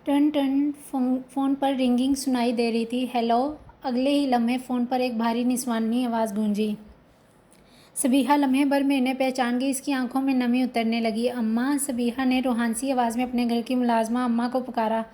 Ton ton phone पर ringing सुनाई दे रही थी। हेलो। अगले ही लम्हे फ़ोन पर एक भारी निस्वानी आवाज़ गूंजी। सबीहा लम्हे भर में इन्हें पहचान गई। इसकी आंखों में नमी उतरने लगी। अम्मा। सबीहा ने रूहानसी आवाज़ में अपने घर की मुलाजमा अम्मा को पुकारा।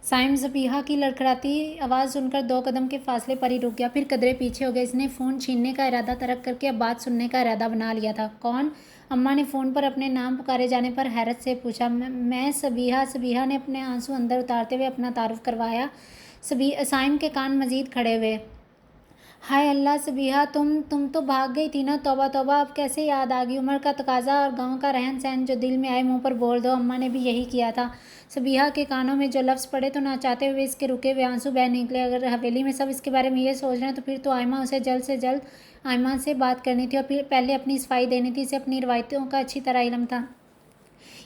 साइम सबीहा की लड़खड़ाती आवाज़ सुनकर 2 कदम के फासले पर ही रुक गया, फिर कदरे पीछे हो गए। इसने फ़ोन छीनने का इरादा तर्क करके अब बात सुनने का इरादा बना लिया था। कौन? अम्मा ने फ़ोन पर अपने नाम पुकारे जाने पर हैरत से पूछा। मैं सबीहा। सबीहा ने अपने आंसू अंदर उतारते हुए अपना तारुफ करवाया। साइम के कान मजीद खड़े हुए। हाय अल्लाह सबीहा, तुम तो भाग गई थी ना। तौबा तौबा, अब कैसे याद आ गई? उम्र का तकाजा और गांव का रहन सहन, जो दिल में आए मुंह पर बोल दो। अम्मा ने भी यही किया था। सबीहा के कानों में जो लफ्ज़ पड़े तो ना चाहते हुए इसके रुके हुए आंसू बह निकले। अगर हवेली में सब इसके बारे में ये सोच रहे हैं तो फिर तो आयमा उसे जल्द से जल्द आयमा से बात करनी थी और फिर पहले अपनी सफाई देनी थी। इसे अपनी रवायतों का अच्छी तरह इल्म था।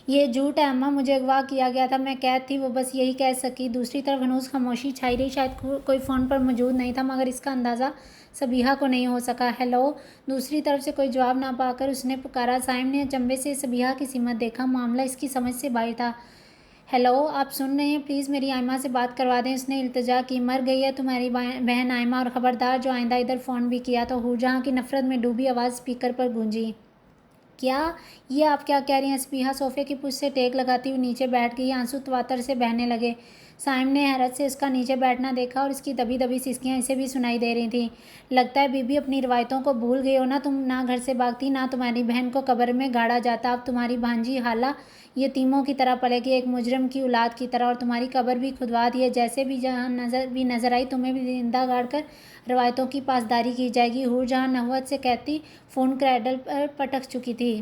ये झूठ है अम्मा, मुझे अगवा किया गया था, मैं कैद थी। वो बस यही कह सकी। दूसरी तरफ हनूस खामोशी छाई रही। शायद कोई फ़ोन पर मौजूद नहीं था, मगर इसका अंदाज़ा सबीहा को नहीं हो सका। हेलो। दूसरी तरफ से कोई जवाब ना पाकर उसने पुकारा। साइम ने अचंभे से सबीहा की सिमत देखा। मामला इसकी समझ से बाहर था। हेलो, आप सुन रहे हैं? प्लीज़ मेरी आयमा से बात करवा दें, उसने इल्तिजा की। मर गई है तुम्हारी बहन आयमा, और ख़बरदार जो आइंदा इधर फ़ोन भी किया तो। हूरजहाँ की नफ़रत में डूबी आवाज़ स्पीकर पर गूंजी। क्या? ये आप क्या कह रही हैं? स्पीहा सोफे की पूछ से टेक लगाती हुई नीचे बैठ गई। आंसू तवातर से बहने लगे। साइम ने हैरत से उसका नीचे बैठना देखा और इसकी दबी दबी सिसकियां इसे भी सुनाई दे रही थीं। लगता है बीबी अपनी रवायतों को भूल गई हो ना। तुम ना घर से भागती, ना तुम्हारी बहन को कब्र में गाड़ा जाता। अब तुम्हारी भांजी हाला यतीमों की तरह पलेगी, एक मुजरिम की औलाद की तरह, और तुम्हारी कब्र भी खुदवा दी है। जैसे भी जहाँ नजर आई तुम्हें भी जिंदा गाड़ कर रवायतों की पासदारी की जाएगी। हूर जहाँ नहवत से कहती फ़ोन क्रैडल पर पटक चुकी थी।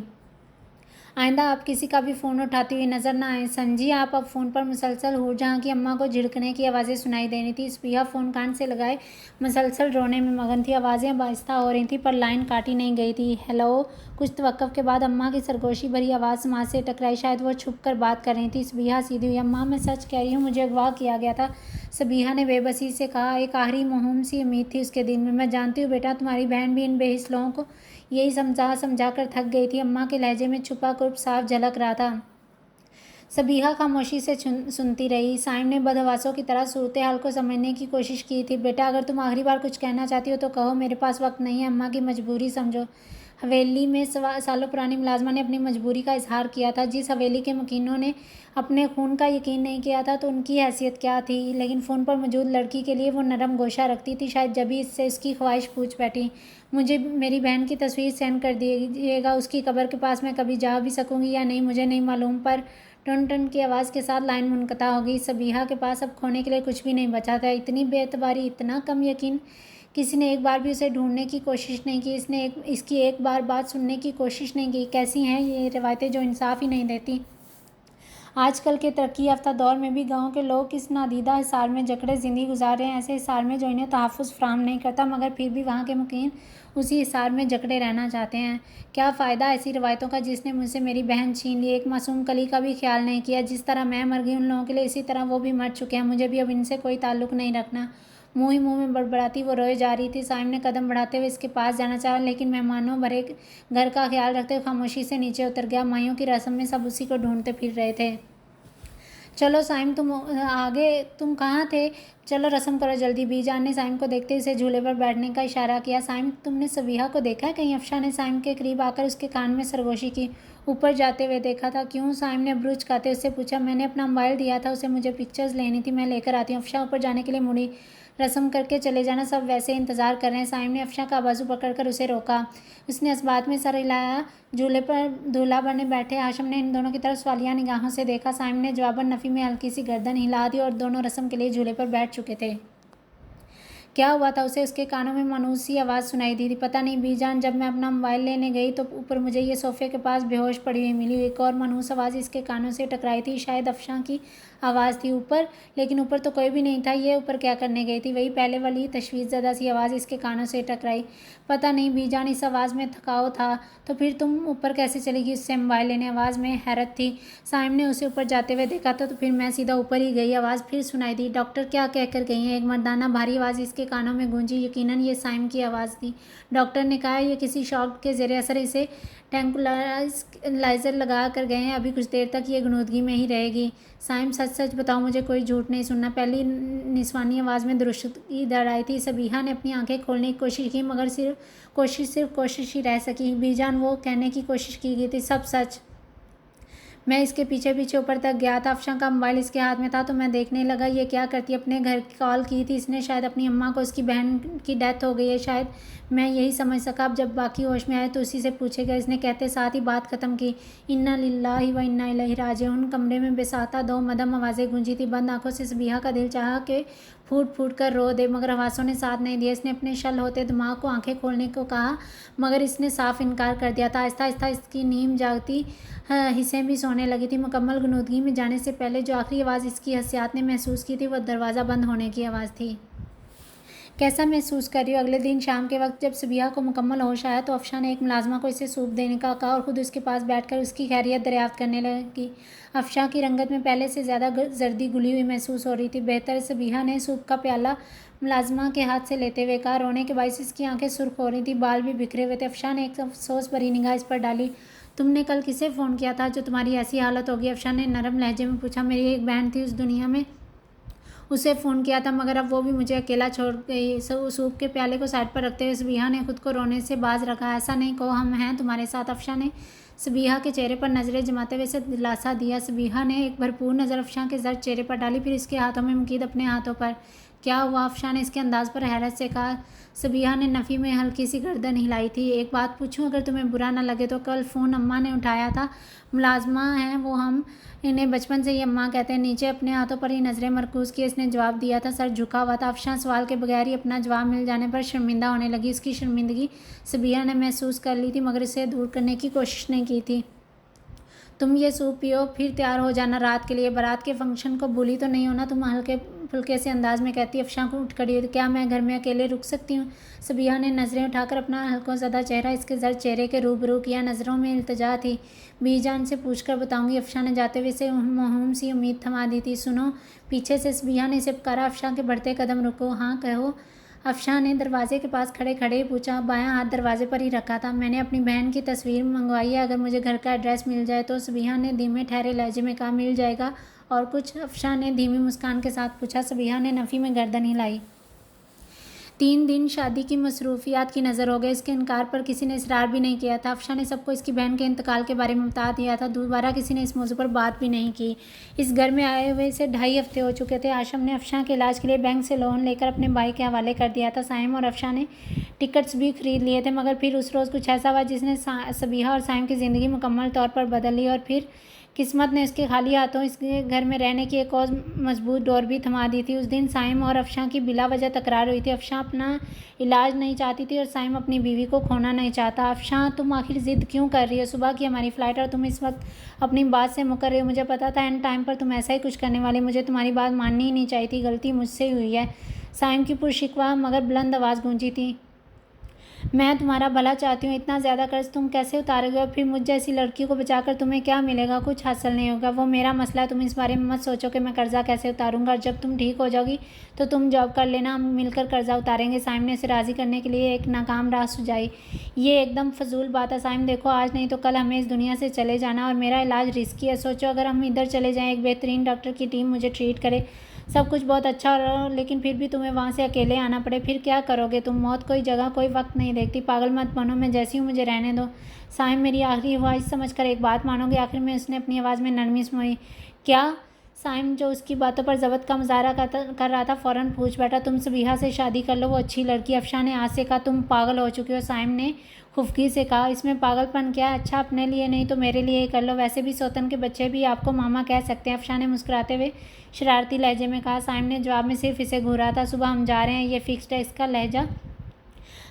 आइंदा आप किसी का भी फ़ोन उठाती हुई नज़र ना आए। समझी आप? अब फ़ोन पर मुसलसल हूरजहाँ की अम्मा को झिड़कने की आवाज़ें सुनाई दे रही थी। स्पीहा फ़ोन कान से लगाए मुसलसल रोने में मगन थी। आवाज़ें अब आहिस्ता हो रही थी पर लाइन काटी नहीं गई थी। हेलो। कुछ तवक्कुफ़ के बाद अम्मा की सरगोशी भरी आवाज़ समाज से टकराई। शायद वो छुप कर बात कर रही थी। सबीहा सीधी हुई। अम्मा, मैं सच कह रही हूँ, मुझे अगवा किया गया था। सबीहा ने बेबसी से कहा। एक आखिरी मासूम सी उम्मीद थी उसके दिल में। मैं जानती हूँ बेटा, तुम्हारी बहन भी इन बेहिस लोगों को यही समझा समझा कर थक गई थी। अम्मा के लहजे में छुपा कुर्ब साफ झलक रहा था। सबीहा खामोशी से सुनती रही। साइम ने बदहवासों की तरह सूरत हाल को समझने की कोशिश की थी। बेटा, अगर तुम आखिरी बार कुछ कहना चाहती हो तो कहो, मेरे पास वक्त नहीं है। अम्मा की मजबूरी समझो। हवेली में सालों पुरानी मुलाजमा ने अपनी मजबूरी का इजहार किया था। जिस हवेली के मकीनों ने अपने खून का यकीन नहीं किया था तो उनकी हैसियत क्या थी? लेकिन फ़ोन पर मौजूद लड़की के लिए वो नरम गोशा रखती थी। शायद जभी इससे उसकी ख्वाहिश पूछ बैठी। मुझे मेरी बहन की तस्वीर सेंड कर दीजिएगा। उसकी कब्र के पास मैं कभी जा भी सकूंगी या नहीं मुझे नहीं मालूम, पर टन टन की आवाज़ के साथ लाइन मुनक़ता हो गई। सबीहा के पास अब खोने के लिए कुछ भी नहीं बचा था। इतनी बेएतबारी, इतना कम यकीन। किसी ने एक बार भी उसे ढूंढने की कोशिश नहीं की। इसकी एक बार बात सुनने की कोशिश नहीं की। कैसी हैं ये रवायतें जो इंसाफ ही नहीं देती। आजकल के तरक्की याफ्ता दौर में भी गाँव के लोग किस नादीदा हिसार में जकड़े ज़िंदगी गुजार रहे हैं। ऐसे हिसार में जो इन्हें तहफ़्फ़ुज़ फ़राहम नहीं करता, मगर फिर भी वहाँ के मुकीम उसी हिसार में जकड़े रहना चाहते हैं। क्या फ़ायदा ऐसी रवायतों का जिसने मुझसे मेरी बहन छीन ली? एक मासूम कली का भी ख्याल नहीं किया। जिस तरह मैं मर गई उन लोगों के लिए, इसी तरह वो भी मर चुके हैं। मुझे भी अब इनसे कोई ताल्लुक़ नहीं रखना। मुँह ही मुँह में बड़बड़ाती वो रोए जा रही थी। साइम ने कदम बढ़ाते हुए इसके पास जाना चाहा, लेकिन मेहमानों भरे घर का ख्याल रखते हुए खामोशी से नीचे उतर गया। माइयों की रस्म में सब उसी को ढूंढते फिर रहे थे। चलो साइम, तुम आगे, तुम कहाँ थे? चलो रस्म करो जल्दी। बीजान ने साइम को देखते उसे झूले पर बैठने का इशारा किया। साइम, तुमने सबीहा को देखा है कहीं? अफशा ने साइम के करीब आकर उसके कान में सरगोशी की। ऊपर जाते हुए देखा था। क्यों? साइम ने अब्रूज खाते उससे पूछा। मैंने अपना मोबाइल दिया था उसे, मुझे पिक्चर्स लेनी थी, मैं लेकर आती हूँ। अफशा ऊपर जाने के लिए मुड़ी। रस्म करके चले जाना, सब वैसे इंतज़ार कर रहे हैं। साइम ने अफशा का बाजू पकड़कर उसे रोका। उसने इस बात में सर हिलाया। झूले पर दूल्हा बने बैठे हाशम ने इन दोनों की तरफ सवालिया निगाहों से देखा। साइम ने जवाबन नफ़ी में हल्की सी गर्दन हिला दी और दोनों रस्म के लिए झूले पर बैठ चुके थे। क्या हुआ था उसे? उसके कानों में मानूस सी आवाज़ सुनाई दी थी। पता नहीं बीजान, जब मैं अपना मोबाइल लेने गई तो ऊपर मुझे ये सोफ़े के पास बेहोश पड़ी हुई मिली। एक और मानूस आवाज़ इसके कानों से टकराई थी। शायद अफशा की आवाज़ थी। ऊपर? लेकिन ऊपर तो कोई भी नहीं था। ये ऊपर क्या करने गई थी? वही पहले वाली तशवीश सी आवाज़ इसके कानों से टकराई। पता नहीं बीजान, इस आवाज़ में थकाव था। तो फिर तुम ऊपर कैसे चली गई उससे मोबाइल लेने? आवाज़ में हैरत थी। साइम ने उसे ऊपर जाते हुए देखा था तो फिर मैं सीधा ऊपर ही गई। आवाज़ फिर सुनाई दी। डॉक्टर क्या कहकर गई हैं? एक मर्दाना भारी आवाज़ इसके उसके कानों में गूंजी। यकीनन ये साइम की आवाज़ थी। डॉक्टर ने कहा ये किसी शॉक के ज़रिए असर इसे ट्रैंकुलाइज़र लगा कर गए हैं, अभी कुछ देर तक ये गनूदगी में ही रहेगी। साइम सच सच बताओ, मुझे कोई झूठ नहीं सुनना। पहली निस्वानी आवाज़ में दुरुस्तगी दर्ज आई थी। सबीहा ने अपनी आंखें खोलने की कोशिश की, मगर सिर्फ कोशिश ही रह सकी। बीजान वो कहने की कोशिश की गई थी, सब सच। मैं इसके पीछे पीछे ऊपर तक गया था। अफशा का मोबाइल इसके हाथ में था तो मैं देखने लगा ये क्या करती। अपने घर की कॉल की थी इसने, शायद अपनी अम्मा को। उसकी बहन की डेथ हो गई है शायद, मैं यही समझ सका। अब जब बाकी होश में आए तो उसी से पूछेगा, इसने कहते साथ ही बात ख़त्म की। इन्ना लिल्लाहि व इन्ना इलैहि राजिऊन। कमरे में बेसाता दो मदम आवाज़ें गूंजी थी। बंद आंखों से सबीहा का दिल चाहा कि फूट फूट कर रो दे, मगर हवासों ने साथ नहीं दिया। इसने अपने शल होते दिमाग को आंखें खोलने को कहा, मगर इसने साफ इनकार कर दिया था। आहिस्ता आहिस्ता इसकी नींद जागती हिस्से भी सोने लगी थी। मुकम्मल गनूदगी में जाने से पहले जो आखिरी आवाज़ इसकी हसियात ने महसूस की थी वह दरवाज़ा बंद होने की आवाज़ थी। कैसा महसूस कर रही हो? अगले दिन शाम के वक्त जब सबीहा को मुकम्मल होश आया तो अफशा ने एक मुलाजमा को इसे सूप देने का कहा और ख़ुद उसके पास बैठकर उसकी खैरियत दरियाफ्त करने लगी। अफशा की रंगत में पहले से ज़्यादा जर्दी गुली हुई महसूस हो रही थी। बेहतर। सबीहा ने सूप का प्याला मुलाजमा के हाथ से लेते हुए कहा। रोने के बायस इसकी आंखें सुर्ख हो रही थी, बाल भी बिखरे हुए थे। अफशा ने एक अफसोस भरी निगाह इस पर डाली। तुमने कल किसे फ़ोन किया था जो तुम्हारी ऐसी हालत होगी? अफशा ने नरम लहजे में पूछा। मेरी एक बहन थी उस दुनिया में, उसे फ़ोन किया था, मगर अब वो भी मुझे अकेला छोड़ गई। सूप के प्याले को साइड पर रखते हुए सबीहा ने खुद को रोने से बाज रखा। ऐसा नहीं कहो, हम हैं तुम्हारे साथ। अफशा ने सबीहा के चेहरे पर नज़रें जमाते हुए से दिलासा दिया। सबीहा ने एक भरपूर नज़र अफशा के जर्द चेहरे पर डाली, फिर इसके हाथों में मुकीद अपने हाथों पर। क्या हुआ? अफशा ने इसके अंदाज पर हैरत से कहा। सबीहा ने नफ़ी में हल्की सी गर्दन हिलाई थी। एक बात पूछूं, अगर तुम्हें बुरा ना लगे तो कल फ़ोन अम्मा ने उठाया था। मुलाजमा हैं वो, हम इन्हें बचपन से ही अम्मा कहते हैं। नीचे अपने हाथों पर ही नज़रें मरकूज़ की इसने जवाब दिया था। सर झुका हुआ था। अफशा सवाल के बगैर ही अपना जवाब मिल जाने पर शर्मिंदा होने लगी। उसकी शर्मिंदगी सबीहा ने महसूस कर ली थी, मगर इसे दूर करने की कोशिश नहीं की थी। तुम ये सूप पियो, फिर तैयार हो जाना रात के लिए। बारात के फंक्शन को भूली तो नहीं होना? तुम हल्के फुल्के से अंदाज में कहती। अफशा को उठ खड़ी। क्या मैं घर में अकेले रुक सकती हूँ? सबीहा ने नज़रें उठाकर अपना हल्कों ज़दा चेहरा इसके जर्द चेहरे के रूबरू किया। नज़रों में इल्तिजा थी। बीजान से पूछकर बताऊंगी। अफशा ने जाते हुए से मासूम सी उम्मीद थमा दी थी। सुनो, पीछे से सबीहा ने इसे पुकारा। अफशा के बढ़ते कदम रुको। हाँ कहो। अफशा ने दरवाजे के पास खड़े खड़े पूछा। बायां हाथ दरवाजे पर ही रखा था। मैंने अपनी बहन की तस्वीर मंगवाई है, अगर मुझे घर का एड्रेस मिल जाए तो। सबीहा ने धीमे ठहरे लहजे में कहा। मिल जाएगा। और कुछ? अफशा ने धीमी मुस्कान के साथ पूछा। सबीहा ने नफ़ी में गर्दन हिलाई। 3 दिन शादी की मसरूफियात की नज़र हो गए। इसके इनकार पर किसी ने इसरार भी नहीं किया था। अफशा ने सबको इसकी बहन के इंतकाल के बारे में बता दिया था। दोबारा किसी ने इस मौजू पर बात भी नहीं की। इस घर में आए हुए से 2.5 हफ्ते हो चुके थे। आशम ने अफशा के इलाज के लिए बैंक से लोन लेकर अपने भाई के हवाले कर दिया था। साइम और अफशा ने टिकट्स भी खरीद लिए थे, मगर फिर उस रोज़ कुछ ऐसा हुआ जिसने सबीहा और साइम की ज़िंदगी मुकम्मल तौर पर बदल ली। और फिर किस्मत ने उसके खाली हाथों इसके घर में रहने की एक और मजबूत डोर भी थमा दी थी। उस दिन साइम और अफशा की बिला वजह तकरार हुई थी। अफशा अपना इलाज नहीं चाहती थी और साइम अपनी बीवी को खोना नहीं चाहता। अफशा, तुम आखिर ज़िद क्यों कर रही हो? सुबह की हमारी फ़्लाइट और तुम इस वक्त अपनी बात से मुकर रही हो। मुझे पता था एंड टाइम पर तुम ऐसा ही कुछ करने वाली। मुझे तुम्हारी बात माननी ही नहीं चाहिए थी। गलती मुझसे हुई है। साइम की पुरशिकवा मगर बुलंद आवाज़ गूंजी थी। मैं तुम्हारा भला चाहती हूँ। इतना ज़्यादा कर्ज तुम कैसे उतारोगे? और फिर मुझ जैसी लड़की को बचाकर तुम्हें क्या मिलेगा? कुछ हासिल नहीं होगा। वो मेरा मसला है। तुम इस बारे में मत सोचो कि मैं कर्जा कैसे उतारूंगा। और जब तुम ठीक हो जाओगी तो तुम जॉब कर लेना, हम मिलकर कर्जा उतारेंगे। साइम ने उसे राज़ी करने के लिए एक नाकाम राह सुझाई। ये एकदम फजूल बात है साइम। देखो, आज नहीं तो कल हमें इस दुनिया से चले जाना और मेरा इलाज रिस्की है। सोचो, अगर हम इधर चले जाएँ, एक बेहतरीन डॉक्टर की टीम मुझे ट्रीट करे, सब कुछ बहुत अच्छा हो रहा हो, लेकिन फिर भी तुम्हें वहाँ से अकेले आना पड़े, फिर क्या करोगे तुम? मौत कोई जगह कोई वक्त नहीं देखती। पागल मत बनो, मैं जैसी हूँ मुझे रहने दो। साइम, मेरी आखिरी ख्वाहिश समझकर एक बात मानोगे? आखिर में उसने अपनी आवाज़ में नरमी समाई। क्या? साइम, जो उसकी बातों पर ज़बत का मुजाहरा कर रहा था, फ़ौरन पूछ बैठा। तुम सबीहा से शादी कर लो, वो अच्छी लड़की। अफशा ने आज से कहा। तुम पागल हो चुकी हो। साइम ने खुफगी से कहा। इसमें पागलपन क्या है? अच्छा, अपने लिए नहीं तो मेरे लिए ही कर लो। वैसे भी सौतन के बच्चे भी आपको मामा कह सकते हैं। अफशा ने मुस्कुराते हुए शरारती लहजे में कहा। साइम ने जवाब में सिर्फ इसे घूरा था। सुबह हम जा रहे हैं, ये फिक्स्ड है। इसका लहजा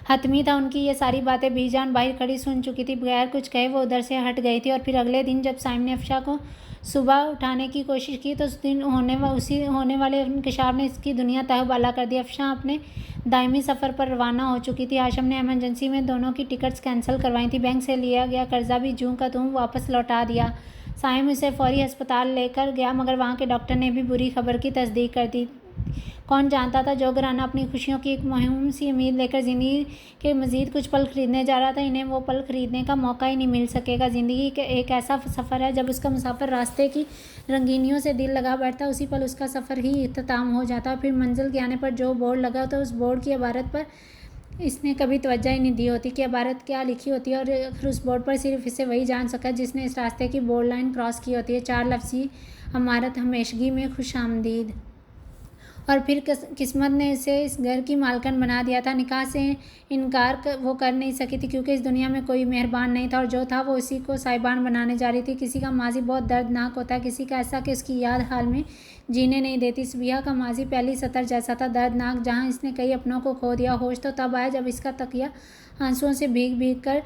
हतमी था। उनकी ये सारी बातें बीजान बाहर खड़ी सुन चुकी थी। बगैर कुछ कहे वो उधर से हट गई थी। और फिर अगले दिन जब साइम ने अफशा को सुबह उठाने की कोशिश की तो उस दिन होने वाले इंकशाफ ने इसकी दुनिया तहबाला कर दी। अफशा अपने दायमी सफ़र पर रवाना हो चुकी थी। आशम ने एमरजेंसी में दोनों की टिकट्स कैंसिल करवाई थी। बैंक से लिया गया कर्जा भी जूं का तूं वापस लौटा दिया। साइम उसे फौरी अस्पताल लेकर गया, मगर वहाँ के डॉक्टर ने भी बुरी खबर की तस्दीक कर दी कौन जानता था जोगराना अपनी खुशियों की एक मुहिम सी उम्मीद लेकर ज़िंदगी के मज़ीद कुछ पल खरीदने जा रहा था। इन्हें वो पल खरीदने का मौका ही नहीं मिल सकेगा। ज़िंदगी एक ऐसा सफ़र है जब उसका मुसाफिर रास्ते की रंगीनियों से दिल लगा बैठता, उसी पल उसका सफ़र ही इख्तिताम हो जाता। फिर मंजिल के आने पर जो बोर्ड लगा तो उस बोर्ड की इबारत पर इसने कभी तवज्जो ही नहीं दी होती कि इबारत क्या लिखी होती है, और फिर उस बोर्ड पर सिर्फ इसे वही जान सका जिसने इस रास्ते की बोर्ड लाइन क्रॉस की होती है। 4 लफ्ज़ी इमारत हमेशगी में खुशामदीद। और फिर किस्मत ने इसे इस घर की मालकिन बना दिया था। निकाह से इनकार वो कर नहीं सकी थी क्योंकि इस दुनिया में कोई मेहरबान नहीं था, और जो था वो उसी को साहिबान बनाने जा रही थी। किसी का माजी बहुत दर्दनाक होता है, किसी का ऐसा कि उसकी याद हाल में जीने नहीं देती। सबिहा का माजी पहली सतर जैसा था, दर्दनाक, जहाँ इसने कई अपनों को खो दिया। होश तो तब आया जब इसका तकिया आंसुओं से भीग भीग कर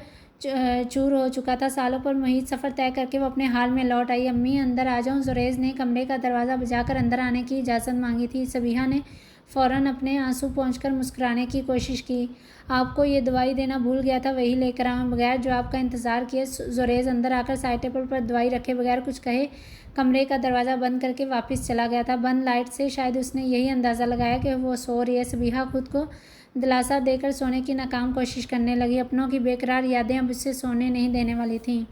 चूर हो चुका था। सालों पर मुहित सफ़र तय करके वो अपने हाल में लौट आई। अम्मी अंदर आ जाऊं? जुरैज ने कमरे का दरवाज़ा बजाकर अंदर आने की इजाज़त मांगी थी। सबिहा ने फ़ौरन अपने आंसू पोंछकर मुस्कुराने की कोशिश की। आपको ये दवाई देना भूल गया था, वही लेकर आऊँ। बगैर जवाब का इंतज़ार किए जुरैज अंदर आकर साइड टेबल पर दवाई रखे बगैर कुछ कहे कमरे का दरवाज़ा बंद करके वापस चला गया था। बंद लाइट से शायद उसने यही अंदाज़ा लगाया कि वो सो रही है। सबिहा खुद को दिलासा देकर सोने की नाकाम कोशिश करने लगी। अपनों की बेकरार यादें अब उसे सोने नहीं देने वाली थीं।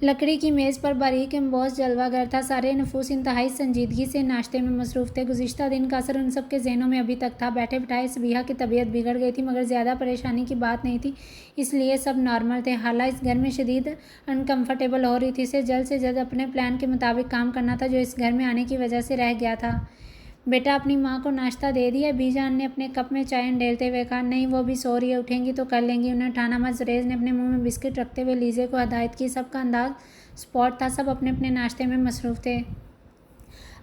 लकड़ी की मेज़ पर बारीक एम्बॉस जलवागर था। सारे नफूस इंतहाई संजीदगी से नाश्ते में मसरूफ़ थे। गुज़िश्ता दिन का असर उन सब के ज़हनों में अभी तक था। बैठे बिठाए सबिहा की तबीयत बिगड़ गई थी, मगर ज़्यादा परेशानी की बात नहीं थी, इसलिए सब नॉर्मल थे। हालांकि इस घर में शदीद अनकम्फर्टेबल हो रही थी। इसे जल्द से जल्द अपने प्लान के मुताबिक काम करना था जो इस घर में आने की वजह से रह गया था। बेटा, अपनी माँ को नाश्ता दे दिया? बीजान ने अपने कप में चाय ढेलते हुए कहा। नहीं, वो भी सो रही है, उठेंगी तो कर लेंगी, उन्हें उठाना मत। जुरैज ने अपने मुंह में बिस्किट रखते हुए लीजे को हदायत की। सबका अंदाज स्पॉट था, सब अपने अपने नाश्ते में मसरूफ़ थे।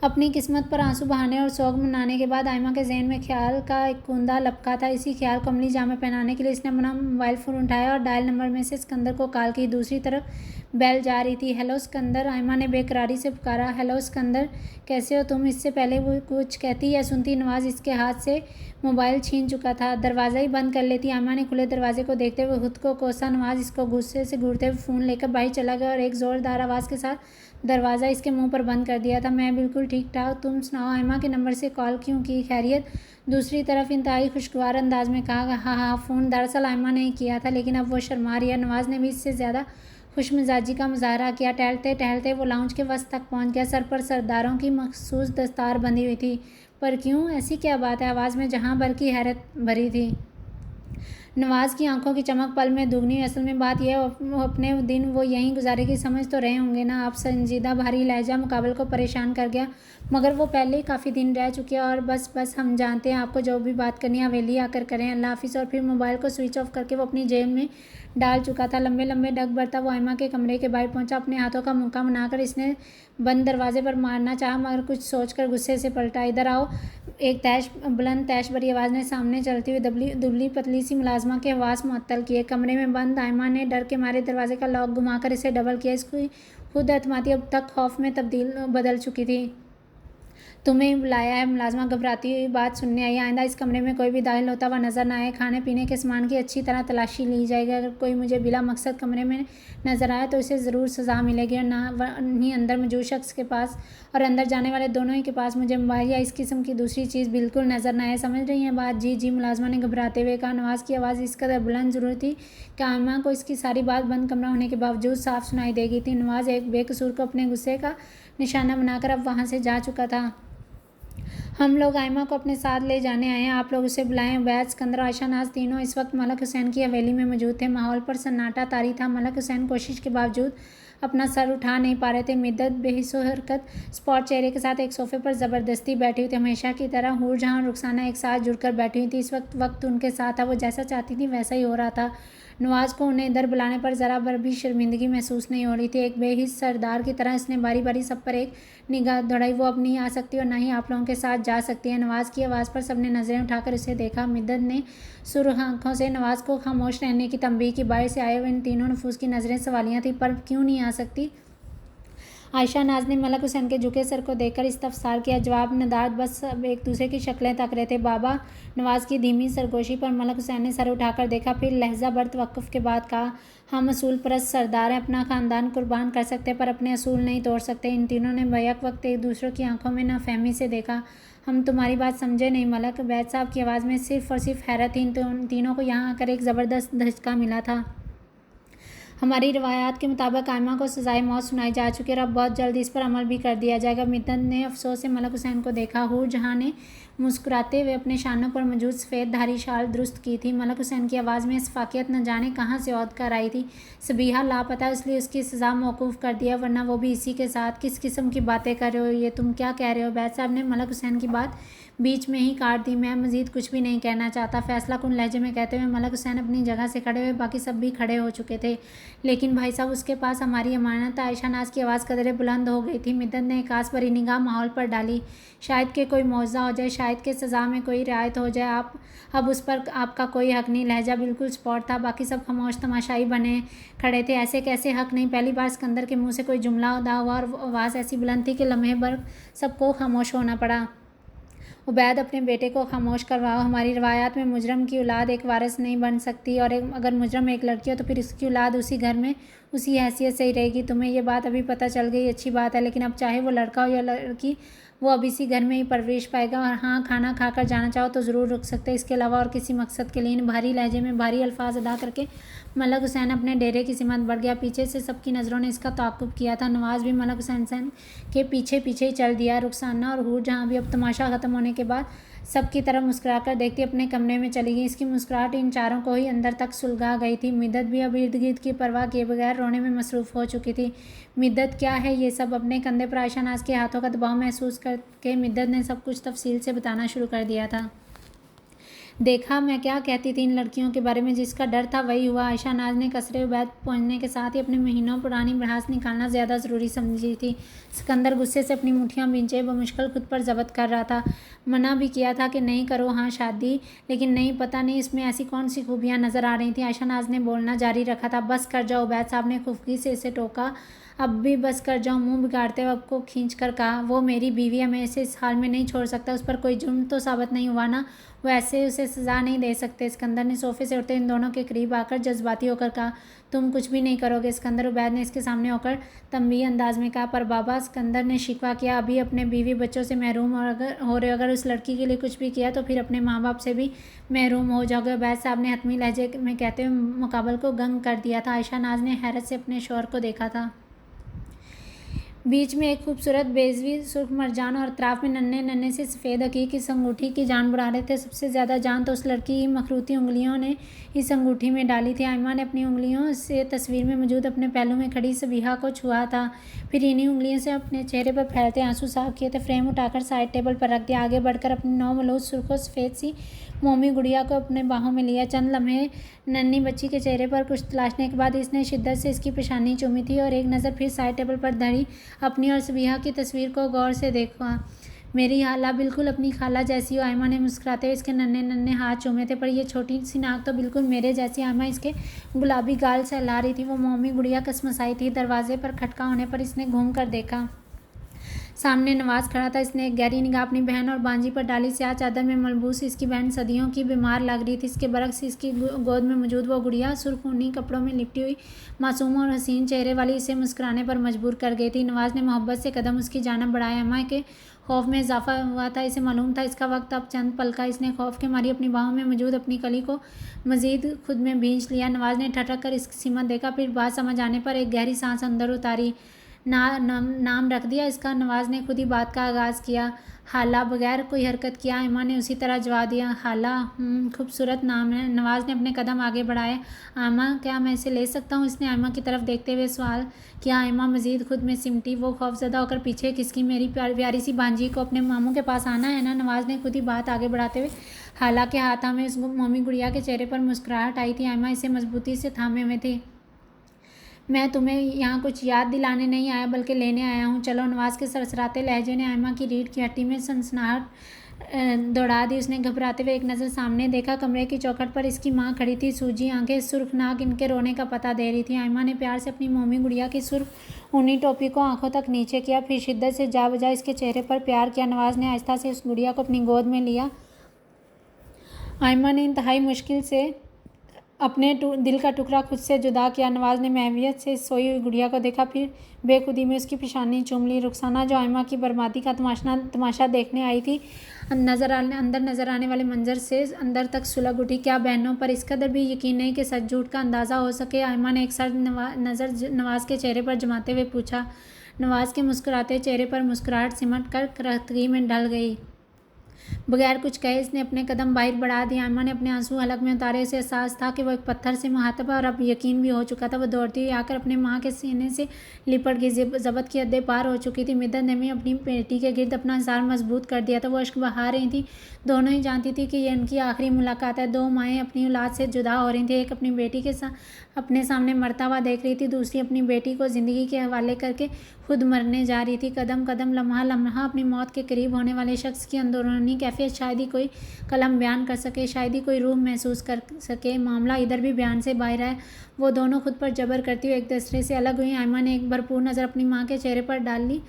अपनी किस्मत पर आंसू बहाने और सोग मनाने के बाद आयमा के जहन में ख्याल का एक कूंदा लपका था। इसी ख्याल को अमली जामे पहनाने के लिए इसने अपना मोबाइल फ़ोन उठाया और डायल नंबर में से सिकंदर को कॉल की। दूसरी तरफ बेल जा रही थी। हेलो सिकंदर, आयमा ने बेकरारी से पुकारा। हेलो सिकंदर, कैसे हो तुम? इससे पहले वो कुछ कहती या सुनती, नवाज इसके हाथ से मोबाइल छीन चुका था। दरवाज़ा ही बंद कर लेती। आयमा ने खुले दरवाजे को देखते हुए खुद को कोसा। नवाज इसको गुस्से से घूरते हुए फ़ोन लेकर बाहर चला गया और एक ज़ोरदार आवाज़ के साथ दरवाज़ा इसके मुंह पर बंद कर दिया था। मैं बिल्कुल ठीक ठाक, तुम सुनाओ? आयमा के नंबर से कॉल क्यों की? खैरियत? दूसरी तरफ इंतहाई खुशगवार अंदाज में कहा। हाँ, फ़ोन दरअसल आयमा ने ही किया था, लेकिन अब वो शर्मा रही है। नवाज ने भी इससे ज़्यादा खुशमिजाजी का मुजाहरा किया। टहलते टहलते वो लाउंज के वस्त तक पहुंच गया। सर पर सरदारों की मखसूस दस्तार बंधी हुई थी। पर क्यों? ऐसी क्या बात है? आवाज़ में जहां भर की हैरत भरी थी। नवाज की आंखों की चमक पल में दुगनी। असल में बात यह है, अपने दिन वो यहीं गुजारेगी, समझ तो रहे होंगे ना आप? संजीदा भारी लहजा मुकाबल को परेशान कर गया, मगर वो पहले ही काफ़ी दिन रह चुके हैं। और बस हम जानते हैं, आपको जो भी बात करनी है हवेली आकर करें, अल्लाह हाफिज़। और फिर मोबाइल को स्विच ऑफ करके वो अपनी जेब में डाल चुका था। लंबे लंबे डग भरता वो आयमा के कमरे के बाहर पहुंचा। अपने हाथों का मुक्का बनाकर इसने बंद दरवाजे पर मारना चाहा, मगर कुछ सोचकर गुस्से से पलटा। इधर आओ, एक बुलंद तैश भरी आवाज़ ने सामने चलती हुई दुबली पतली सी मुलाजमा के हवास मुअत्तल किए। कमरे में बंद आयमा ने डर के मारे दरवाजे का लॉक घुमाकर इसे डबल किया। इसकी खुद एतमादी अब तक खौफ में बदल चुकी थी। तुम्हें बुलाया है? मुलाजमा घबराती हुई बात सुनने आई। आइंदा इस कमरे में कोई भी दाखिल होता हुआ नजर न आए। खाने पीने के सामान की अच्छी तरह तलाशी ली जाएगी। अगर कोई मुझे बिला मकसद कमरे में नजर आया तो इसे ज़रूर सज़ा मिलेगी, और नहीं अंदर मौजूद शख्स के पास और अंदर जाने वाले दोनों ही के पास मुझे मोबाइल या इस किस्म की दूसरी चीज़ बिल्कुल नज़र न आए। समझ रही हैं बात? जी जी, मुलाजमा ने घबराते हुए कहा। नवाज की आवाज़ इस कदर बुलंद ज़रूर थी कि आयमा को इसकी सारी बात बंद कमरा होने के बावजूद साफ सुनाई देगी थी। नवाज एक बेकसूर को अपने गुस्से का निशाना बनाकर अब वहाँ से जा चुका था। हम लोग आयमा को अपने साथ ले जाने आए हैं, आप लोग उसे बुलाएं। उबैद, सिकंदर, आयशा नाज तीनों इस वक्त मलक हुसैन की हवेली में मौजूद थे। माहौल पर सन्नाटा तारी था। मलक हुसैन कोशिश के बावजूद अपना सर उठा नहीं पा रहे थे। मिद्दत बेहिस्सो हरकत स्पॉट चेहरे के साथ एक सोफे पर ज़बरदस्ती बैठी हुई थी। हमेशा की तरह हूरजहां और रुखसाना एक साथ जुड़कर बैठी हुई थी। इस वक्त उनके साथ था, वो जैसा चाहती थी वैसा ही हो रहा था। नवाज को उन्हें इधर बुलाने पर ज़रा भर भी शर्मिंदगी महसूस नहीं हो रही थी। एक बेहिस सरदार की तरह इसने बारी बारी सब पर एक निगाह दौड़ाई। वो अब नहीं आ सकती और ना ही आप लोगों के साथ जा सकती है। नवाज की आवाज़ पर सबने नज़रें उठाकर उसे देखा। मिद्दत ने सुर्ख आंखों से नवाज को खामोश रहने की तंबीह की। बाहर से आए हुए इन तीनों नफूस की नज़रें सवालियाँ थी। पर क्यों नहीं आ सकती? आयशा नाज ने मलक हुसैन के झुके सर को देखकर इस्तफसार किया। जवाब नदारद बस सब एक दूसरे की शक्लें तक रहे थे। बाबा नवाज की धीमी सरगोशी पर मलक हुसैन ने सर उठाकर देखा, फिर लहजा भर तवक्कुफ के बाद कहा, हम असूल परस्त सरदार हैं, अपना खानदान कुर्बान कर सकते पर अपने असूल नहीं तोड़ सकते। इन तीनों ने बैक वक्त एक दूसरे की आंखों में नाफहमी से देखा। हम तुम्हारी बात समझे नहीं मलक। वैद साहब की आवाज़ में सिर्फ और सिर्फ हैरत थी। इन तीनों को यहाँ आकर एक ज़बरदस्त धचका मिला था। हमारी रिवायात के मुताबिक आयमा को सजाए मौत सुनाई जा चुकी है और अब बहुत जल्द इस पर अमल भी कर दिया जाएगा। मिद्दत ने अफसोस से मलक हुसैन को देखा। हूर जहाँ ने मुस्कुराते हुए अपने शानों पर मौजूद सफ़ेद धारी शाल दुरुस्त की थी। मलक हुसैन की आवाज़ में सफाकियत न जाने कहाँ से औद कर आई थी। सबीहा लापता, इसलिए उसकी सज़ा मौकूफ़ कर दिया, वरना वो भी इसी के साथ। किस किस्म की बातें कर रहे हो, ये तुम क्या कह रहे हो? बैद साहब ने मलक हुसैन की बात बीच में ही काट दी। मैं मज़ीद कुछ भी नहीं कहना चाहता, फैसला कुन लहजे में कहते हुए मलक हुसैन अपनी जगह से खड़े हुए। बाकी सब भी खड़े हो चुके थे। लेकिन भाई साहब, उसके पास हमारी अमानत। आयशा नाज की आवाज़ कदरे बुलंद हो गई थी। मिद्दत ने एक आस भरी निगाह माहौल पर डाली। शायद के कोई मौज़ा हो जाए, शायद के सज़ा में कोई रियायत हो जाए। आप अब उस पर आपका कोई हक नहीं। लहजा बिल्कुल स्पॉट था। बाकी सब खामोश तमाशाई बने खड़े थे। ऐसे कैसे हक नहीं? पहली बार सिकंदर के मुंह से कोई जुमला अदा हुआ और आवाज़ ऐसी बुलंद थी कि लम्हे भर सबको खामोश होना पड़ा। उबैद, अपने बेटे को खामोश करवाओ। हमारी रवायात में मुजरम की औलाद एक वारिस नहीं बन सकती, और अगर मुजरम एक लड़की हो तो फिर उसकी औलाद उसी घर में उसी हैसियत से ही रहेगी। तुम्हें ये बात अभी पता चल गई, अच्छी बात है। लेकिन अब चाहे वो लड़का हो या लड़की, वो अब इसी घर में ही परवरिश पाएगा। और हाँ, खाना खाकर जाना चाहो तो ज़रूर रुक सकते। इसके अलावा और किसी मकसद के लिए। इन भारी लहजे में भारी अल्फाज अदा करके मलक हुसैन अपने डेरे की सिमत बढ़ गया। पीछे से सबकी नज़रों ने इसका ताक़ुब किया था। नवाज भी मलक हुसैन के पीछे पीछे ही चल दिया। रुखसाना और हूर जहाँ भी अब तमाशा ख़त्म होने के बाद सबकी तरफ मुस्कुराकर देखती अपने कमरे में चली गई। इसकी मुस्कुराहट इन चारों को ही अंदर तक सुलगा गई थी। मिद्दत भी अब इर्द गिर्द की परवाह किए बगैर रोने में मसरूफ़ हो चुकी थी। मिद्दत, क्या है ये सब? अपने कंधे पर आयशा नाज के हाथों का दबाव महसूस करके मिद्दत ने सब कुछ तफसील से बताना शुरू कर दिया था। देखा मैं क्या कहती थी इन लड़कियों के बारे में? जिसका डर था वही हुआ। आयशा नाज ने कसरे उबैद पहुंचने के साथ ही अपने महीनों पुरानी भड़ास निकालना ज़्यादा ज़रूरी समझी थी। सिकंदर गुस्से से अपनी मुठ्ठियां बींचे बमुश्किल खुद पर ज़ब्त कर रहा था। मना भी किया था कि नहीं करो हाँ शादी, लेकिन नहीं, पता नहीं इसमें ऐसी कौन सी खूबियाँ नज़र आ रही थी। आयशा नाज ने बोलना जारी रखा था। बस कर जाओ, उबैद साहब ने खुफगी से इसे टोका। अब भी बस कर जाओ, मुंह बिगाड़ते वक्त को खींच कर कहा। वो मेरी बीवी है, मैं इसे इस हाल में नहीं छोड़ सकता। उस पर कोई जुर्म तो साबित नहीं हुआ ना? वो ऐसे उसे सज़ा नहीं दे सकते। सिकंदर ने सोफे से उठते इन दोनों के करीब आकर जज्बाती होकर कहा, तुम कुछ भी नहीं करोगे सिकंदर। उबैद ने इसके सामने होकर तंबी अंदाज में कहा। पर बाबा, सिकंदर ने शिकवा किया, अभी अपने बीवी बच्चों से महरूम हो रहे हो। अगर उस लड़की के लिए कुछ भी किया तो फिर अपने माँ बाप से भी महरूम हो जाओगे। उबैद साहब ने हतमी लहजे में कहते हुए मुकाबल को गंग कर दिया था। आयशा नाज ने हैरत से अपने शौहर को देखा था। बीच में एक खूबसूरत बेजवी सुर्ख मरजान और अतराफ में नन्हे नन्हे से सफ़ेद हकीक इस अंगूठी की जान बुड़ा रहे थे। सबसे ज़्यादा जान तो उस लड़की की मखरूती उंगलियों ने इस अंगूठी में डाली थी। आयमा ने अपनी उंगलियों से तस्वीर में मौजूद अपने पहलू में खड़ी सबीहा को छुआ था, फिर इन्हीं उंगलियों से अपने चेहरे पर फैलते आंसू साफ किए थे। फ्रेम उठाकर साइड टेबल पर रख दिया। आगे बढ़कर अपनी नौमलूद सुर्ख सफ़ेद सी मोमी गुड़िया को अपने बाहों में लिया। चंद लम्हे नन्ही बच्ची के चेहरे पर कुछ तलाशने के बाद इसने शिद्दत से इसकी पेशानी चूमी थी और एक नज़र फिर साइड टेबल पर धरी अपनी और सबीहा की तस्वीर को गौर से देखा। मेरी हाला बिल्कुल अपनी खाला जैसी हो। आयमा ने मुस्कुराते हुए इसके नन्हे नन्हे हाथ चूमे थे। पर यह छोटी सी नाक तो बिल्कुल मेरे जैसी। आयमा इसके गुलाबी गाल सहला रही थी। वो मोमी गुड़िया कसमसाई थी। दरवाजे पर खटका होने पर इसने घूम कर देखा। सामने नवाज खड़ा था। इसने एक गहरी निगाह अपनी बहन और बांजी पर डाली। स्याह चादर में मलबूस इसकी बहन सदियों की बीमार लग रही थी। इसके बरक्स इसकी गोद में मौजूद वो गुड़िया सुर्ख ऊनी कपड़ों में लिपटी हुई मासूम और हसीन चेहरे वाली इसे मुस्कुराने पर मजबूर कर गई थी। नवाज ने मोहब्बत से कदम उसकी जानब बढ़ाया। अम्मा के खौफ में इजाफा हुआ था। इसे मालूम था इसका वक्त अब चंद पल का। इसने खौफ के मारी अपनी बाहों में मौजूद अपनी कली को मजीद खुद में भींच लिया। नवाज ने ठटक कर इसकी सीमत देखा, फिर बात समझ आने पर एक गहरी सांस अंदर उतारी। नाम रख दिया इसका? नवाज ने खुद ही बात का आगाज़ किया। हाला। बगैर कोई हरकत किया आयमा ने उसी तरह जवाब दिया। हाला, खूबसूरत नाम है। नवाज ने अपने कदम आगे बढ़ाए। आयमा, क्या मैं इसे ले सकता हूँ? इसने आयमा की तरफ देखते हुए सवाल किया। आयमा मजीद खुद में सिमटी। वो खौफजदा होकर पीछे किसकी? मेरी प्यारी सी भांजी को अपने मामू के पास आना है ना? नवाज ने खुद ही बात आगे बढ़ाते हुए हाला के हाथा में उस मोमी गुड़िया के चेहरे पर मुस्कुराहट आई थी। आयमा इसे मजबूती से थामे हुए थी। मैं तुम्हें यहाँ कुछ याद दिलाने नहीं आया बल्कि लेने आया हूँ। चलो। नवाज के सरसराते लहजे ने आयमा की रीढ़ की हड्डी में सनसनाहट दौड़ा दी। उसने घबराते हुए एक नज़र सामने देखा। कमरे की चौखट पर इसकी माँ खड़ी थी। सूजी आंखें सुर्खनाक इनके रोने का पता दे रही थी। आयमा ने प्यार से अपनी मोमी गुड़िया की सुर्ख ऊनी टोपी को आंखों तक नीचे किया, फिर शिद्दत से जा बजा इसके चेहरे पर प्यार किया। नवाज ने आहिस्ता से उस गुड़िया को अपनी गोद में लिया। आयमा ने इंतहाई मुश्किल से अपने दिल का टुकड़ा खुद से जुदा किया। नवाज ने महवियत से सोई हुई गुड़िया को देखा, फिर बेखुदी में उसकी पेशानी चूम ली। रुखसाना जो आयमा की बर्बादी का तमाशा देखने आई थी, अंदर नजर आने वाले मंजर से अंदर तक सुलग उठी। क्या बहनों पर इस कदर भी यकीन नहीं कि सच झूठ का अंदाज़ा हो सके? आयमा ने एक सर नज़र नवाज के चेहरे पर जमाते हुए पूछा। नवाज के मुस्कुराते चेहरे पर मुस्कुराहट सिमट कर करतगी में ढल गई। बगैर कुछ कहे इसने अपने कदम बाहर बढ़ा दिए। आयमा ने अपने आंसू हलक में उतारे। उसे एहसास था कि वो एक पत्थर से मुहातब है और अब यकीन भी हो चुका था। वो दौड़ती हुई आकर अपने माँ के सीने से लिपट गई। ज़बत की हदें पार हो चुकी थी। मिद्दत ने भी अपनी बेटी के गिर्द अपना हिसार मजबूत कर दिया था। वो अश्क बहा रही थी। दोनों ही जानती थी कि यह इनकी आखिरी मुलाकात है। दो माएँ अपनी औलाद से जुदा हो रही थी। एक अपनी बेटी के अपने सामने मरता हुआ देख रही थी, दूसरी अपनी बेटी को ज़िंदगी के हवाले करके खुद मरने जा रही थी। कदम कदम, लम्हा लम्हा अपनी मौत के करीब होने वाले शख्स की अंदरूनी कैफियत शायद ही कोई कलम बयान कर सके, शायद ही कोई रूह महसूस कर सके। मामला इधर भी बयान से बाहर है। वो दोनों खुद पर जबर करती हुई एक दूसरे से अलग हुई। आयमा ने एक भरपूर नज़र अपनी माँ के चेहरे पर डाल ली।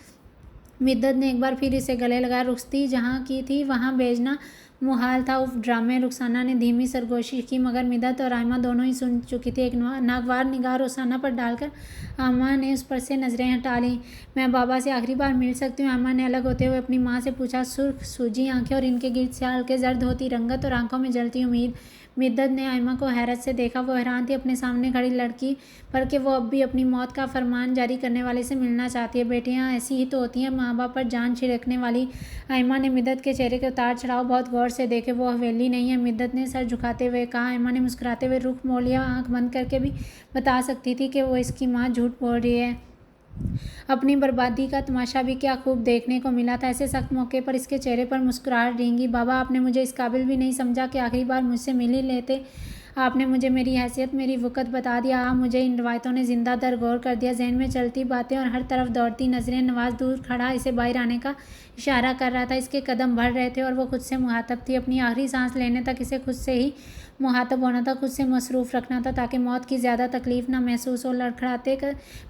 मिद्दत ने एक बार फिर इसे गले लगाया। रुखसती जहाँ की थी वहाँ भेजना मुहाल था। उफ ड्रामे। रुखसाना ने धीमी सरगोशी की, मगर मिद्दत और आयमा दोनों ही सुन चुकी थी। एक नागवार निगाह रुखसाना पर डालकर आयमा ने उस पर से नज़रें हटा ली। मैं बाबा से आखिरी बार मिल सकती हूँ? आयमा ने अलग होते हुए अपनी माँ से पूछा। सुर्ख सूजी आंखें और इनके गिर्द से हल्के जर्द होती रंगत और आंखों में जलती उम्मीद। मिद्दत ने आयमा को हैरत से देखा। वो हैरान थी अपने सामने खड़ी लड़की पर कि वो अब भी अपनी मौत का फरमान जारी करने वाले से मिलना चाहती है। बेटियां ऐसी ही तो होती हैं, माँ बाप पर जान छिड़कने वाली। आयमा ने मिद्दत के चेहरे के उतार चढ़ाव बहुत गौर से देखे। वो हवेली नहीं है, मिद्दत ने सर झुकाते हुए कहा। आयमा ने मुस्कुराते हुए रुख मोड़ लिया। आंख बंद करके भी बता सकती थी कि वो इसकी माँ झूठ बोल रही है। अपनी बर्बादी का तमाशा भी क्या खूब देखने को मिला था। ऐसे सख्त मौके पर इसके चेहरे पर मुस्कुराहट रेंगी। बाबा, आपने मुझे इस काबिल भी नहीं समझा कि आखिरी बार मुझसे मिल ही लेते। आपने मुझे मेरी हैसियत, मेरी वक़्त बता दिया। मुझे इन रवायतों ने जिंदा दरगोर कर दिया। जहन में चलती बातें और हर तरफ दौड़ती नज़रें। नवाज दूर खड़ा इसे बाहर आने का इशारा कर रहा था। इसके कदम बढ़ रहे थे और वो खुद से मुहातब थी। अपनी आखिरी सांस लेने तक इसे खुद से ही मुहातब होना था, खुद से मसरूफ़ रखना था, ताकि मौत की ज़्यादा तकलीफ़ ना महसूस हो। लड़खड़ाते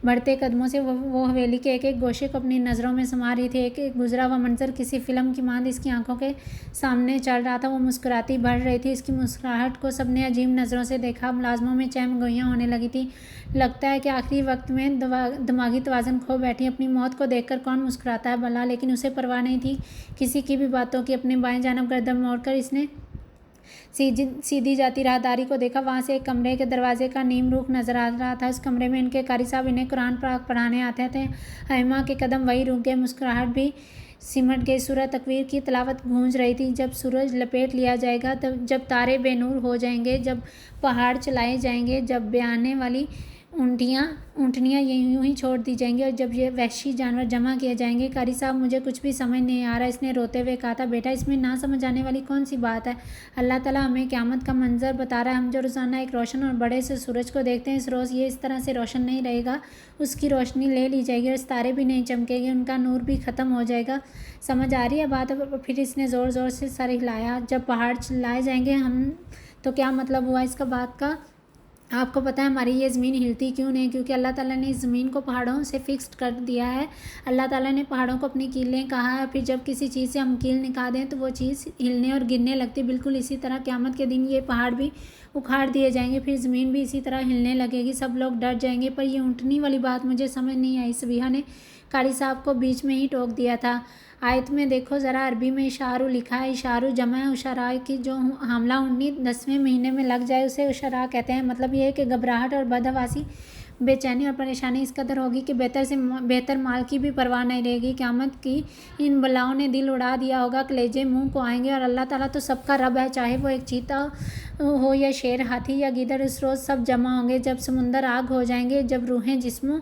बढ़ते कदमों से वो हवेली के एक एक गोशे को अपनी नज़रों में समा रही थी। एक एक गुजरा हुआ मंजर किसी फिल्म की मांद इसकी आंखों के सामने चल रहा था। वो मुस्कुराती बढ़ रही थी। इसकी मुस्कुराहट को सबने अजीब नज़रों से देखा। मुलाजमों में चहमगोइयाँ होने लगी थी। लगता है कि आखिरी वक्त में दिमागी तवाज़ुन खो बैठी। अपनी मौत को देखकर कौन मुस्कुराता है भला, लेकिन उसे परवाह नहीं थी किसी की भी बातों की। अपने बाएं जानब गर्दन मोड़कर इसने सीधी जाती राहदारी को देखा। वहाँ से एक कमरे के दरवाजे का नीम रुख नजर आ रहा था। उस कमरे में इनके कारी साहब इन्हें कुरान पाक पढ़ाने आते थे। आयमा के कदम वही रुक गए। मुस्कुराहट भी सिमट गई। सूरह तकवीर की तिलावत गूंज रही थी। जब सूरज लपेट लिया जाएगा, तब जब तारे बेनूर हो जाएंगे, जब पहाड़ चलाए जाएंगे, जब बयाने वाली ऊँटनियाँ यूं ही छोड़ दी जाएंगी और जब ये वहशी जानवर जमा किए जाएंगे। कारी साहब, मुझे कुछ भी समझ नहीं आ रहा, इसने रोते हुए कहा था। बेटा, इसमें ना समझ आने वाली कौन सी बात है? अल्लाह ताला हमें क़यामत का मंजर बता रहा है। हम जो रोज़ाना एक रोशन और बड़े से सूरज को देखते हैं, इस रोज़ ये इस तरह से रोशन नहीं रहेगा। उसकी रोशनी ले ली जाएगी और सितारे भी नहीं चमकेंगे, उनका नूर भी ख़त्म हो जाएगा। समझ आ रही है बात? फिर इसने ज़ोर ज़ोर से सर हिलाया। जब पहाड़ चलाए जाएंगे हम, तो क्या मतलब हुआ इसका बात का? आपको पता है हमारी ये ज़मीन हिलती क्यों नहीं? क्योंकि अल्लाह ताला ने इस ज़मीन को पहाड़ों से फिक्स्ड कर दिया है। अल्लाह ताला ने पहाड़ों को अपनी कीलें कहा है। फिर जब किसी चीज़ से हम कील निकाल दें तो वो चीज़ हिलने और गिरने लगती। बिल्कुल इसी तरह क़यामत के दिन ये पहाड़ भी उखाड़ दिए जाएंगे, फिर ज़मीन भी इसी तरह हिलने लगेगी। सब लोग डर जाएंगे। पर ये ऊँटनी वाली बात मुझे समझ नहीं आई। सबीहा ने कारी साहब को बीच में ही टोक दिया था। आयत में देखो ज़रा, अरबी में इशारू लिखा है। इशारू जमा है उशरा की। जो हामला ऊँटनी 10वें महीने में लग जाए उसे उशरा कहते हैं। मतलब ये है कि घबराहट और बदहवासी, बेचैनी और परेशानी इस कदर होगी कि बेहतर माल की भी परवाह नहीं रहेगी। क़यामत की इन बलाओं ने दिल उड़ा दिया होगा, कलेजे मुंह को आएंगे। और अल्लाह ताला तो सबका रब है, चाहे वो एक चीता हो या शेर, हाथी या गीदड़। इस रोज़ सब जमा होंगे, जब समुंदर आग हो जाएंगे, जब रूहें जिस्मों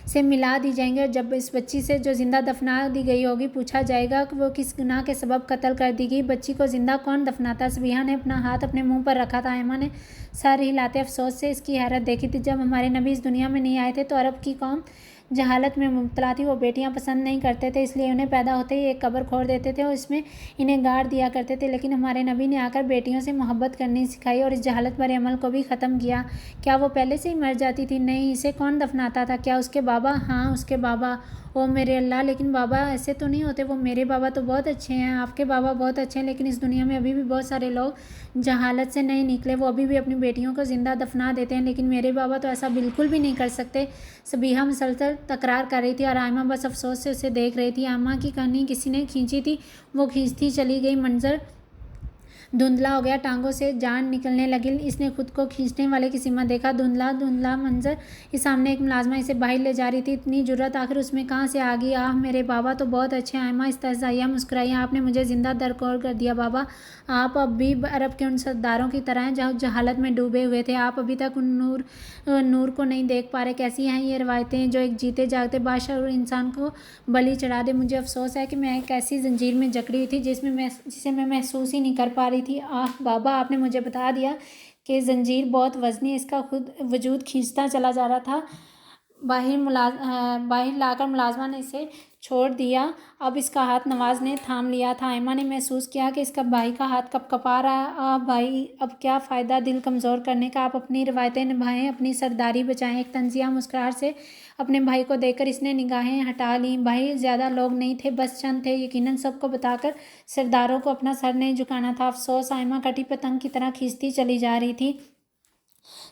से मिला दी जाएंगी और जब इस बच्ची से जो ज़िंदा दफना दी गई होगी पूछा जाएगा कि वो किस गुनाह के सबब कत्ल कर दी गई। बच्ची को ज़िंदा कौन दफनाता? सबीहा ने अपना हाथ अपने मुंह पर रखा था। आयमा ने सर हिलाते अफसोस से इसकी हैरत देखी थी। जब हमारे नबी इस दुनिया में नहीं आए थे तो अरब की कौम जहालत में मुब्तला थी। वो बेटियां पसंद नहीं करते थे, इसलिए उन्हें पैदा होते ही एक कब्र खोद देते थे और इसमें इन्हें गाड़ दिया करते थे। लेकिन हमारे नबी ने आकर बेटियों से मोहब्बत करनी सिखाई और इस जहालत भरे अमल को भी ख़त्म किया। क्या वो पहले से ही मर जाती थी? नहीं। इसे कौन दफनाता था? क्या उसके बाबा? हाँ, उसके बाबा। ओ मेरे अल्लाह, लेकिन बाबा ऐसे तो नहीं होते। वो मेरे बाबा तो बहुत अच्छे हैं, आपके बाबा बहुत अच्छे हैं, लेकिन इस दुनिया में अभी भी बहुत सारे लोग जहालत से नहीं निकले। वो अभी भी अपनी बेटियों को ज़िंदा दफना देते हैं, लेकिन मेरे बाबा तो ऐसा बिल्कुल भी नहीं कर सकते। सबीहा मुसलसल तकरार कर रही थी और आयमा बस अफसोस से उसे देख रही थी। आयमा की कहानी किसी ने खींची थी, वो खींचती चली गई। मंजर धुंधला हो गया, टांगों से जान निकलने लगी। इसने खुद को खींचने वाले की सीमा देखा। धुंधला धुंधला मंजर। इस सामने एक मुलाजमा इसे बाहर ले जा रही थी। इतनी जुर्रत आखिर उसमें कहाँ से आ गई? आह, मेरे बाबा तो बहुत अच्छे हैं। आयमा इस्तहज़ाइया मुस्कुराई। आपने मुझे जिंदा दरकोर कर दिया बाबा। आप अब भी अरब के उन सरदारों की तरह हैं जो जहालत में डूबे हुए थे। आप अभी तक उन नूर को नहीं देख पा रहे। कैसी हैं ये रवायतें जो एक जीते जागते बादशाह और इंसान को बलि चढ़ा दे? मुझे अफसोस है कि मैं एक ऐसी जंजीर में जकड़ी हुई थी जिसे मैं महसूस ही नहीं कर पा रही थी। आह बाबा, आपने मुझे बता दिया कि जंजीर बहुत वजनी है। इसका खुद वजूद खींचता चला जा रहा था। बाहिर लाकर मुलाजमा ने इसे छोड़ दिया। अब इसका हाथ नवाज ने थाम लिया था। आयमा ने महसूस किया कि इसका भाई का हाथ कँपा रहा है। आह भाई, अब क्या फ़ायदा दिल कमज़ोर करने का? आप अपनी रवायतें निभाएं, अपनी सरदारी बचाएं। एक तंजिया मुस्कुराहट से अपने भाई को देखकर इसने निगाहें हटा लीं। भाई ज़्यादा लोग नहीं थे, बस चंद थे। यकीनन सबको बताकर सरदारों को अपना सर नहीं झुकाना था। अफसोस। आयमा कटी पतंग की तरह खींचती चली जा रही थी।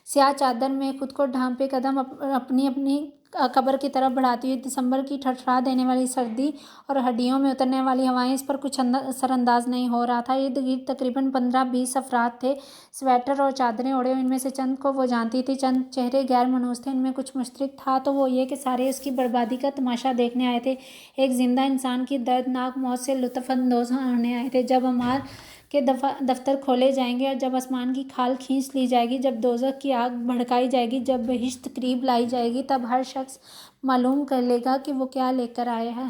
स्याह चादर में खुद को ढांपे कदम अपनी अपनी कब्र की तरफ बढ़ाती हुई दिसंबर की ठठरा देने वाली सर्दी और हड्डियों में उतरने वाली हवाएं इस पर कुछ असरअंदाज नहीं हो रहा था। इर्द गिर्द तकरीबन 15-20 अफराद थे, स्वेटर और चादरें ओढ़े। इनमें से चंद को वो जानती थी, चंद चेहरे गैर मनूस थे। इनमें कुछ मुश्तरक था तो वो ये कि सारे उसकी बर्बादी का तमाशा देखने आए थे, एक जिंदा इंसान की दर्दनाक मौत से लुत्फ़अंदोज़ होने आए थे। जब अमार के दफ्तर खोले जाएंगे और जब आसमान की खाल खींच ली जाएगी, जब दोज़ख की आग भड़काई जाएगी, जब बहिश्त करीब लाई जाएगी, तब हर शख्स मालूम कर लेगा कि वो क्या लेकर आया है।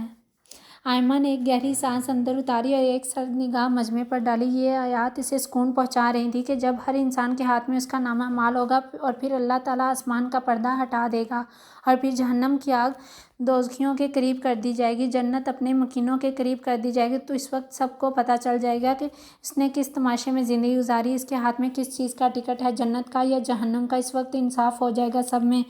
आयमा ने एक गहरी सांस अंदर उतारी और एक सर्द निगाह मजमे पर डाली। ये आयात इसे सुकून पहुंचा रही थी कि जब हर इंसान के हाथ में उसका नामा माल होगा और फिर अल्लाह ताला आसमान का पर्दा हटा देगा और फिर जहन्नम की आग दोज़खियों के करीब कर दी जाएगी, जन्नत अपने मकीनों के करीब कर दी जाएगी, तो इस वक्त सबको पता चल जाएगा कि उसने किस तमाशे में ज़िंदगी गुजारी, इसके हाथ में किस चीज़ का टिकट है, जन्नत का या जहन्नम का। इस वक्त इंसाफ हो जाएगा सब में।